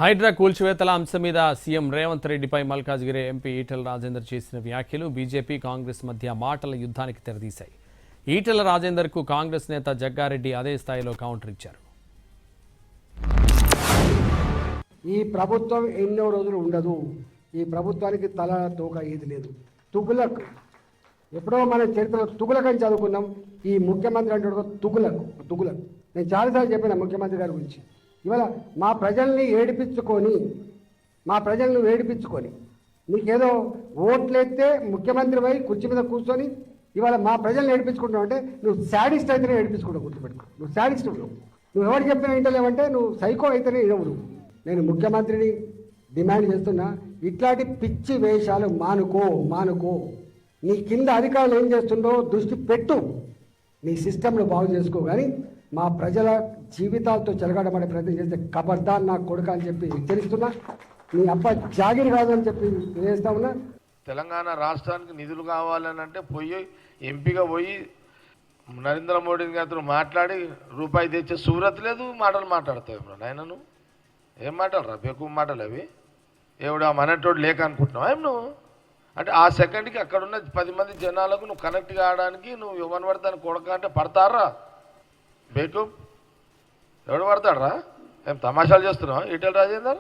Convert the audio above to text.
హైడ్రా కూల్చివేతల అంశం మీద సీఎం రేవంత్ రెడ్డిపై మల్కాజ్గిరి ఎంపీ ఈటెల రాజేందర్ చేసిన వ్యాఖ్యలు బీజేపీ కాంగ్రెస్ మధ్య మాటల యుద్ధానికి తెరదీశాయి. ఈటెల రాజేందర్కు కాంగ్రెస్ నేత జగ్గారెడ్డి అదే స్థాయిలో కౌంటర్ ఇచ్చారు. ఈ ప్రభుత్వం ఎన్నో రోజులు ఉండదు. ఈ ప్రభుత్వానికి తల తోక ఏది లేదు. తుగులక్ ఎప్పుడో మన చరిత్రలో తుగులక్ అని చదువుకున్నాం. ఈ ముఖ్యమంత్రి అంటే తుగులక్. నేను చాలాసార్లు చెప్పిన ముఖ్యమంత్రి గారి గురించి. ఇవాళ మా ప్రజల్ని ఏడిపించుకొని నీకేదో ఓట్లెత్తే ముఖ్యమంత్రి పోయి కుర్చీ మీద కూర్చొని ఇవాళ మా ప్రజల్ని ఏడిపించుకుంటావు అంటే నువ్వు శాడిస్ట్ అయితేనే ఏడిపించుకుంటావు. గుర్తుపెట్టుకో, నువ్వు శాడిస్ట్. నువ్వు ఎవరు చెప్పినా వింటలేవంటే నువ్వు సైకో అయితేనే ఇవ్వడు. నేను ముఖ్యమంత్రిని డిమాండ్ చేస్తున్నా, ఇట్లాంటి పిచ్చి వేషాలు మానుకో. నీ కింద అధికారులు ఏం చేస్తుండో దృష్టి పెట్టు. నీ సిస్టమ్ను బాగు చేసుకో. కానీ మా ప్రజల జీవితాలతో చెలగాటపడే ప్రయత్నం చేస్తే కబర్దార్ నా కొడుక అని చెప్పి హెచ్చరిస్తున్నా. నీ అబ్బ జాగిరి కాదు అని చెప్పి తెలియజేస్తా ఉన్నా. తెలంగాణ రాష్ట్రానికి నిధులు కావాలని అంటే ఎంపీగా పోయి నరేంద్ర మోడీ గారితో మాట్లాడి రూపాయి తెచ్చే సూరత్ లేదు. మాటలు మాట్లాడతావు ఇప్పుడు నాయన, నువ్వు ఏం మాటలు ఎక్కువ మాటలు అవి. ఎవడు ఆ మనటోడు లేక అనుకుంటున్నావు ఏం నువ్వు? అంటే ఆ సెకండ్కి అక్కడున్న 10 మంది జనాలకు నువ్వు కనెక్ట్ కావడానికి నువ్వు ఎవరిని పడతాను కొడక అంటే పడతారా? బేకు ఎవడు పడతాడరా? ఏం తమాషాలు చేస్తున్నావు ఈటెల రాజేందర్?